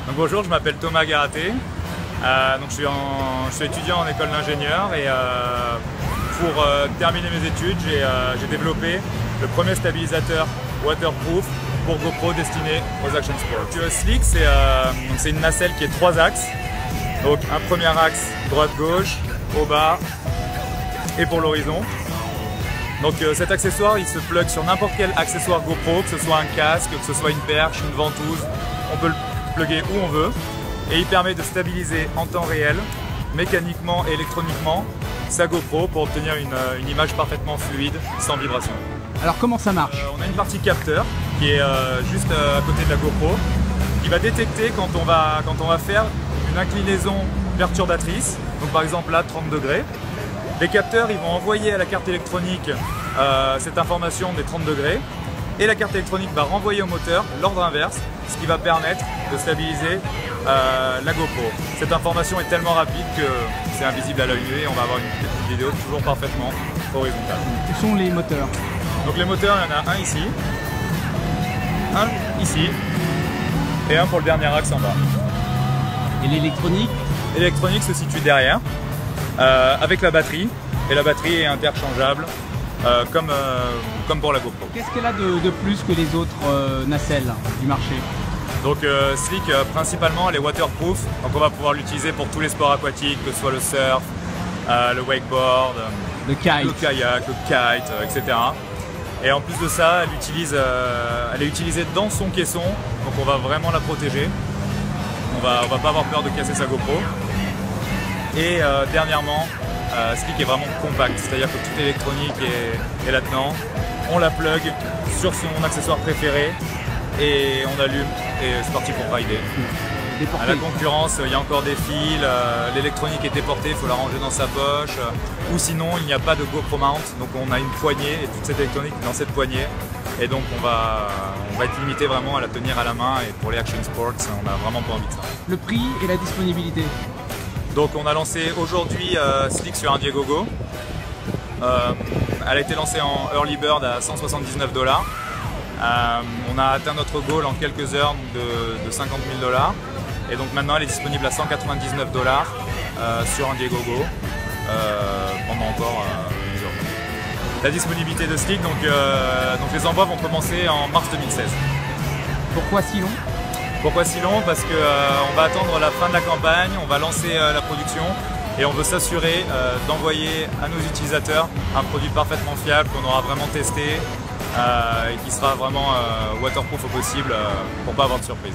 Donc bonjour, je m'appelle Thomas Garaté. Je suis étudiant en école d'ingénieur et pour terminer mes études, j'ai développé le premier stabilisateur waterproof pour GoPro destiné aux action sports. Slick, c'est une nacelle qui est 3 axes. Donc un premier axe droite-gauche, au bas et pour l'horizon. Donc cet accessoire, il se plug sur n'importe quel accessoire GoPro, que ce soit un casque, que ce soit une perche, une ventouse. On peut le plugger où on veut et il permet de stabiliser en temps réel, mécaniquement et électroniquement, sa GoPro pour obtenir une image parfaitement fluide, sans vibration. Alors comment ça marche? On a une partie capteur qui est juste à côté de la GoPro, qui va détecter quand on va faire une inclinaison perturbatrice, donc par exemple là 30 degrés. Les capteurs ils vont envoyer à la carte électronique cette information des 30 degrés et la carte électronique va renvoyer au moteur l'ordre inverse, ce qui va permettre de stabiliser la GoPro. Cette information est tellement rapide que c'est invisible à l'œil nu et on va avoir une petite vidéo toujours parfaitement horizontale. Quels sont les moteurs? Donc les moteurs, il y en a un ici, un ici et un pour le dernier axe en bas. Et l'électronique? L'électronique se situe derrière avec la batterie et la batterie est interchangeable comme pour la GoPro. Qu'est-ce qu'elle a de plus que les autres nacelles du marché? Donc Slick principalement elle est waterproof, donc on va pouvoir l'utiliser pour tous les sports aquatiques, que ce soit le surf, le wakeboard, le kayak, le kite, etc. Et en plus de ça, elle est utilisée dans son caisson, donc on va vraiment la protéger. On va pas avoir peur de casser sa GoPro. Et dernièrement, Slick est vraiment compact, c'est-à-dire que toute l'électronique est là-dedans. On la plug sur son accessoire préféré et on allume et c'est parti pour rider. À la concurrence, il y a encore des fils, l'électronique est déportée, il faut la ranger dans sa poche. Ou sinon, il n'y a pas de GoPro mount, donc on a une poignée et toute cette électronique est dans cette poignée. Et donc on va être limité vraiment à la tenir à la main et pour les action sports, on n'a vraiment pas envie de ça. Le prix et la disponibilité? Donc on a lancé aujourd'hui Slick sur Indiegogo. Elle a été lancée en early bird à 179 $. On a atteint notre goal en quelques heures de 50 000 $. Et donc maintenant elle est disponible à 199 $ sur Indiegogo pendant encore plusieurs mois. La disponibilité de Slick, donc les envois vont commencer en mars 2016. Pourquoi si long? Pourquoi si long? Parce qu'on va attendre la fin de la campagne, on va lancer la production et on veut s'assurer d'envoyer à nos utilisateurs un produit parfaitement fiable qu'on aura vraiment testé et qui sera vraiment waterproof au possible pour ne pas avoir de surprise.